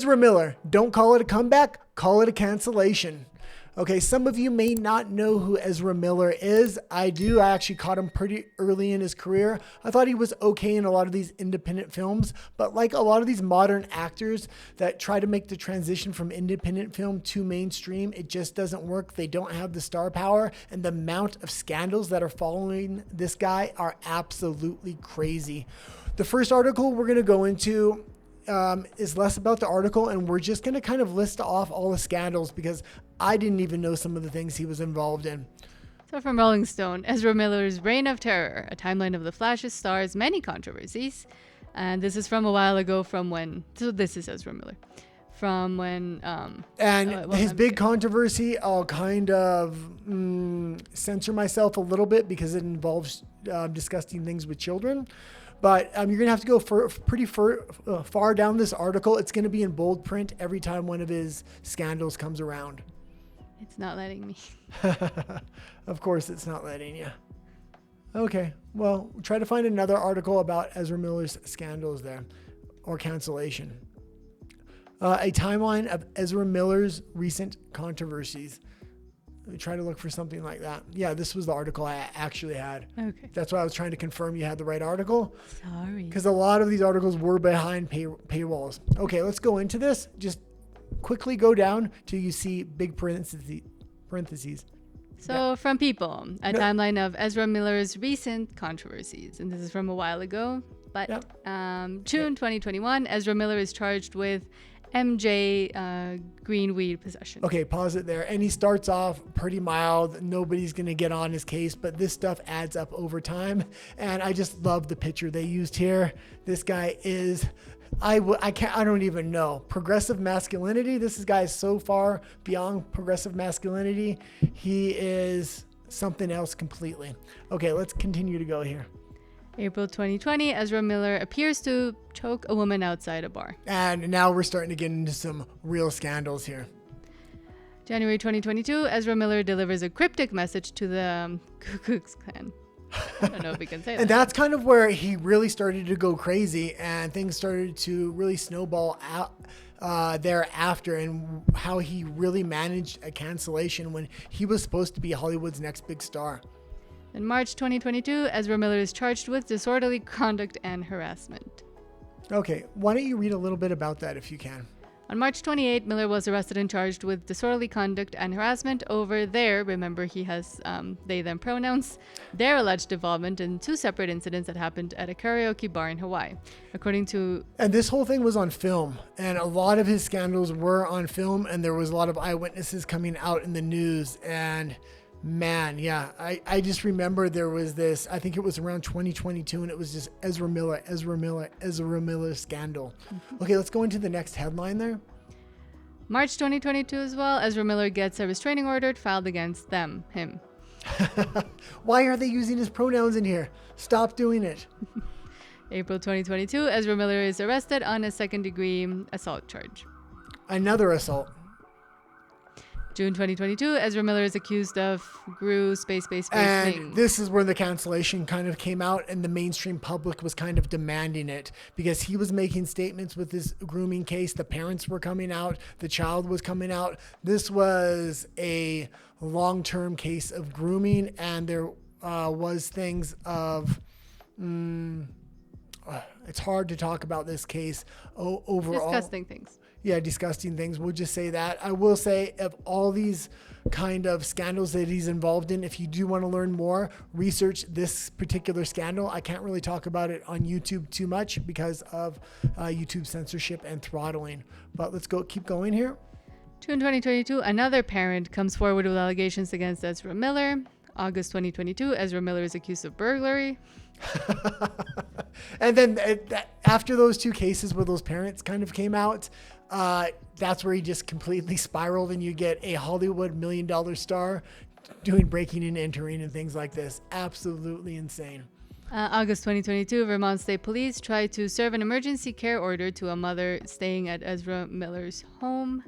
Ezra Miller. Don't call it a comeback. Call it a cancellation. Okay, some of you may not know who Ezra Miller is. I do. I actually caught him pretty early in his career. I thought he was okay in a lot of these independent films, but like a lot of these modern actors that try to make the transition from independent film to mainstream, it just doesn't work. They don't have the star power, and the amount of scandals that are following this guy are absolutely crazy. The first article we're going to go into is less about the article, and we're just going to kind of list off all the scandals because I didn't even know some of the things he was involved in. So from Rolling Stone, Ezra Miller's Reign of Terror, a timeline of the Flash's stars, many controversies. And this is from a while ago from when, so this is Ezra Miller. From when... his big controversy, I'll kind of censor myself a little bit because it involves discussing things with children. But you're going to have to go pretty far down this article. It's going to be in bold print every time one of his scandals comes around. It's not letting me. Of course it's not letting you. Okay, well, try to find another article about Ezra Miller's scandals there, or cancellation. A timeline of Ezra Miller's recent controversies. Try to look for something like that. Yeah, this was the article I actually had. Okay. That's why I was trying to confirm you had the right article. Sorry. Because a lot of these articles were behind paywalls. Okay, let's go into this. Just quickly go down till you see big parentheses. So from People, a timeline of Ezra Miller's recent controversies. And this is from a while ago. But June 2021, Ezra Miller is charged with MJ green weed possession. Okay, pause it there. And he starts off pretty mild. Nobody's going to get on his case, but this stuff adds up over time. And I just love the picture they used here. This guy is, I don't even know. Progressive masculinity. This guy is so far beyond progressive masculinity. He is something else completely. Okay, let's continue to go here. April 2020, Ezra Miller appears to choke a woman outside a bar. And now we're starting to get into some real scandals here. January 2022, Ezra Miller delivers a cryptic message to the Ku Klux Klan. I don't know if we can say that. And that's kind of where he really started to go crazy and things started to really snowball out thereafter, and how he really managed a cancellation when he was supposed to be Hollywood's next big star. In March 2022, Ezra Miller is charged with disorderly conduct and harassment. Okay, why don't you read a little bit about that if you can? On March 28, Miller was arrested and charged with disorderly conduct and harassment over their, remember he has they them pronouns, their alleged involvement in two separate incidents that happened at a karaoke bar in Hawaii. According to... And this whole thing was on film, and a lot of his scandals were on film, and there was a lot of eyewitnesses coming out in the news, and... Man, yeah, I just remember there was this, I think it was around 2022, and it was just Ezra Miller scandal. Okay, let's go into the next headline there. March 2022 as well, Ezra Miller gets a restraining order filed against him. Why are they using his pronouns in here? Stop doing it. April 2022, Ezra Miller is arrested on a second-degree assault charge. Another assault. June 2022, Ezra Miller is accused of GRU space. And this is where the cancellation kind of came out, and the mainstream public was kind of demanding it because he was making statements with this grooming case. The parents were coming out. The child was coming out. This was a long-term case of grooming, and there was things of... it's hard to talk about this case overall. Disgusting things. Yeah, disgusting things. We'll just say that. I will say of all these kind of scandals that he's involved in, if you do want to learn more, research this particular scandal. I can't really talk about it on YouTube too much because of YouTube censorship and throttling. But let's keep going here. June 2022, another parent comes forward with allegations against Ezra Miller. August 2022, Ezra Miller is accused of burglary. And then after those two cases where those parents kind of came out, that's where he just completely spiraled, and you get a Hollywood $1 million star doing breaking and entering and things like this. Absolutely insane. August 2022, Vermont State Police tried to serve an emergency care order to a mother staying at Ezra Miller's home.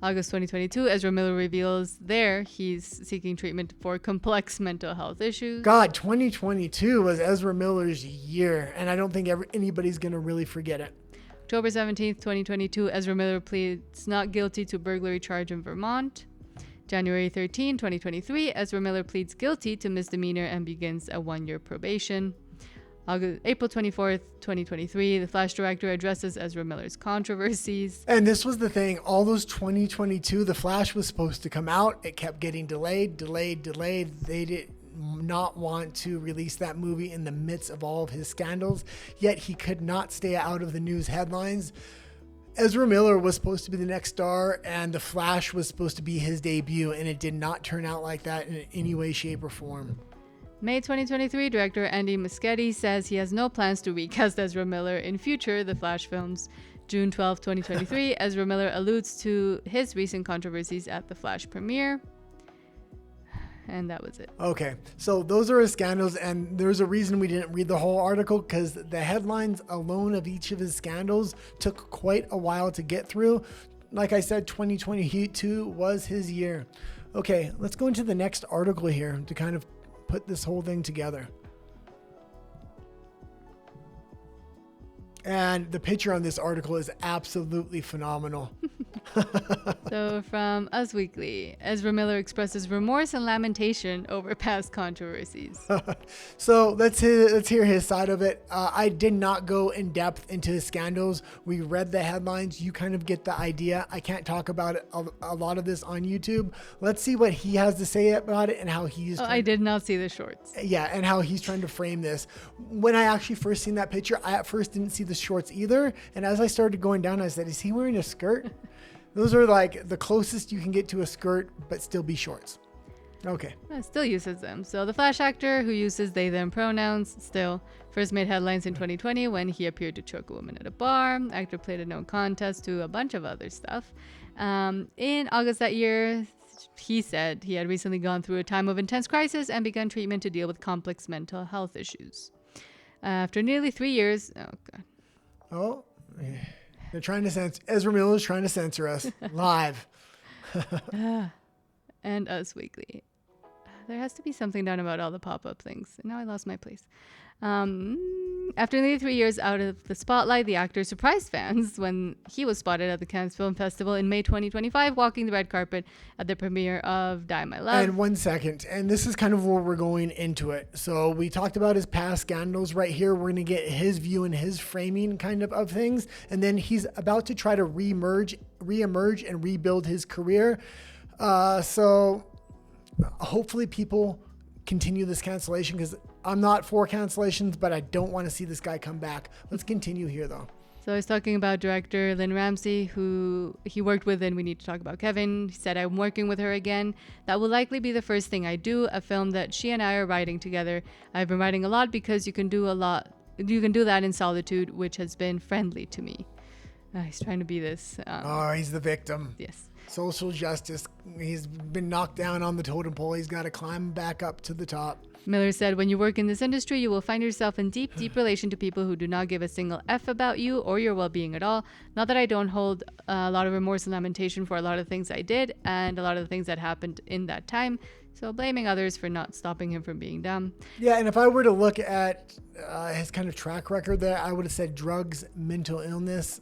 August 2022, Ezra Miller reveals he's seeking treatment for complex mental health issues. God, 2022 was Ezra Miller's year, and I don't think anybody's going to really forget it. October 17th, 2022, Ezra Miller pleads not guilty to burglary charge in Vermont. January 13, 2023, Ezra Miller pleads guilty to misdemeanor and begins a 1-year probation. April 24th, 2023, the Flash director addresses Ezra Miller's controversies. And this was the thing. All those 2022, the Flash was supposed to come out. It kept getting delayed. They did not want to release that movie in the midst of all of his scandals, yet he could not stay out of the news headlines. Ezra Miller was supposed to be the next star, and The Flash was supposed to be his debut, and it did not turn out like that in any way, shape, or form. May 2023, director Andy Muschietti says he has no plans to recast Ezra Miller in future The Flash films. June 12, 2023, Ezra Miller alludes to his recent controversies at The Flash premiere. And that was it. Okay, so those are his scandals, and there's a reason we didn't read the whole article, because the headlines alone of each of his scandals took quite a while to get through. Like I said, 2022 was his year. Okay, let's go into the next article here to kind of put this whole thing together. And the picture on this article is absolutely phenomenal. So from Us Weekly, Ezra Miller expresses remorse and lamentation over past controversies. So let's hear his side of it. I did not go in depth into his scandals. We read the headlines. You kind of get the idea. I can't talk about it, a lot of this on YouTube. Let's see what he has to say about it and how he's... I did not see the shorts. Yeah, and how he's trying to frame this. When I actually first seen that picture, I at first didn't see the shorts either. And as I started going down, I said, is he wearing a skirt? Those are like the closest you can get to a skirt, but still be shorts. Okay. Still uses them. So the Flash actor, who uses they them pronouns, still first made headlines in 2020 when he appeared to choke a woman at a bar. Actor played a no contest to a bunch of other stuff. In August that year, he said he had recently gone through a time of intense crisis and begun treatment to deal with complex mental health issues. After nearly 3 years... Oh, God. Oh, they're trying to censor... Ezra Miller is trying to censor us live. And Us Weekly. There has to be something done about all the pop-up things. Now I lost my place. After nearly 3 years out of the spotlight, the actor surprised fans when he was spotted at the Cannes Film Festival in May 2025, walking the red carpet at the premiere of Die My Love. And 1 second, and this is kind of where we're going into it. So we talked about his past scandals. Right here, we're going to get his view and his framing kind of things. And then he's about to try to reemerge and rebuild his career. So hopefully people continue this cancellation, because I'm not for cancellations, but I don't want to see this guy come back. Let's continue here, though. So I was talking about director Lynn Ramsey, who he worked with in We Need to Talk About Kevin. He said, I'm working with her again. That will likely be the first thing I do, a film that she and I are writing together. I've been writing a lot because you can do that in solitude, which has been friendly to me. He's trying to be this. He's the victim. Yes. Social justice. He's been knocked down on the totem pole. He's got to climb back up to the top. Miller said, when you work in this industry, you will find yourself in deep relation to people who do not give a single F about you or your well-being at all. Not that I don't hold a lot of remorse and lamentation for a lot of things I did and a lot of the things that happened in that time. So blaming others for not stopping him from being dumb. Yeah, and if I were to look at his kind of track record there, I would have said drugs, mental illness,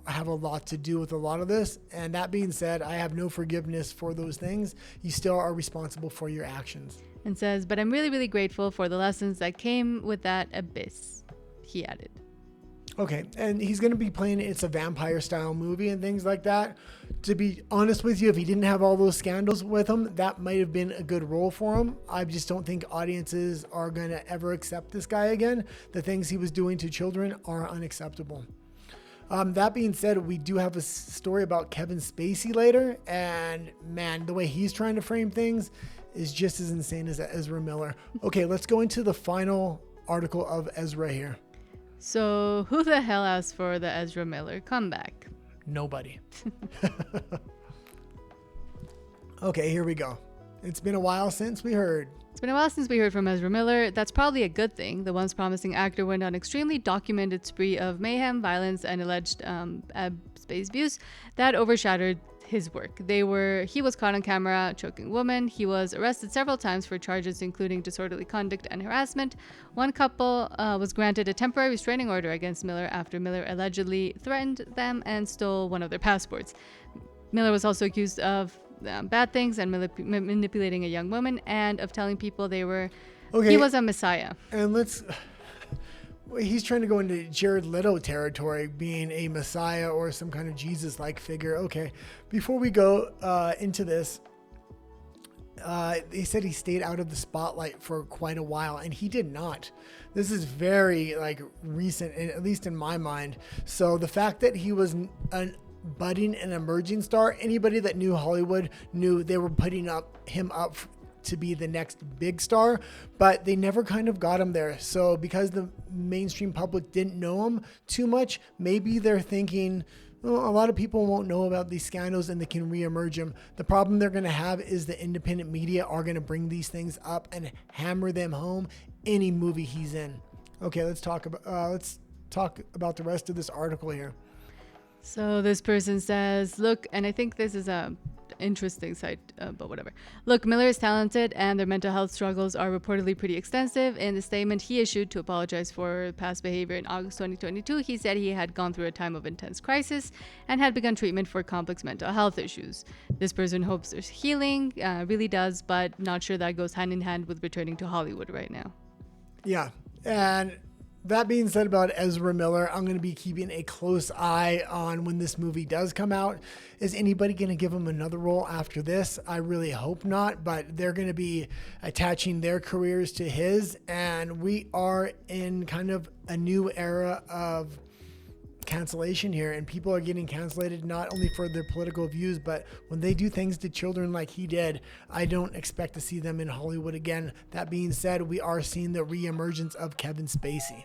have a lot to do with a lot of this. And that being said, I have no forgiveness for those things. You still are responsible for your actions. And says, but I'm really, really grateful for the lessons that came with that abyss, he added. Okay, and he's going to be playing It's a Vampire style movie and things like that. To be honest with you, if he didn't have all those scandals with him, that might have been a good role for him. I just don't think audiences are going to ever accept this guy again. The things he was doing to children are unacceptable. That being said, we do have a story about Kevin Spacey later, and man, the way he's trying to frame things is just as insane as Ezra Miller. Okay, let's go into the final article of Ezra here. So who the hell asked for the Ezra Miller comeback? Nobody. Okay, here we go. It's been a while since we heard. It's been a while since we heard from Ezra Miller. That's probably a good thing. The once promising actor went on an extremely documented spree of mayhem, violence, and alleged space abuse that overshadowed his work. He was caught on camera choking women. He was arrested several times for charges including disorderly conduct and harassment. One couple was granted a temporary restraining order against Miller after Miller allegedly threatened them and stole one of their passports. Miller was also accused of bad things and manipulating a young woman and of telling people he was a messiah. And he's trying to go into Jared Leto territory, being a messiah or some kind of Jesus-like figure. Okay, before we go into this, they said he stayed out of the spotlight for quite a while, and he did not. This is very recent, at least in my mind. So the fact that he was budding an emerging star, anybody that knew Hollywood knew they were putting him up to be the next big star, but they never kind of got him there. So because the mainstream public didn't know him too much, maybe they're thinking, well, a lot of people won't know about these scandals and they can reemerge him. The problem they're going to have is the independent media are going to bring these things up and hammer them home any movie he's in. Okay, let's talk about the rest of this article here. So this person says, look, and I think this is a interesting site, but whatever. Look, Miller is talented and their mental health struggles are reportedly pretty extensive. In the statement he issued to apologize for past behavior in August 2022, he said he had gone through a time of intense crisis and had begun treatment for complex mental health issues. This person hopes there's healing, really does, but not sure that goes hand in hand with returning to Hollywood right now. Yeah, and that being said about Ezra Miller, I'm going to be keeping a close eye on when this movie does come out. Is anybody going to give him another role after this? I really hope not, but they're going to be attaching their careers to his, and we are in kind of a new era of cancellation here, and people are getting cancellated not only for their political views, but when they do things to children like he did. I don't expect to see them in Hollywood again. That being said, we are seeing the reemergence of Kevin Spacey.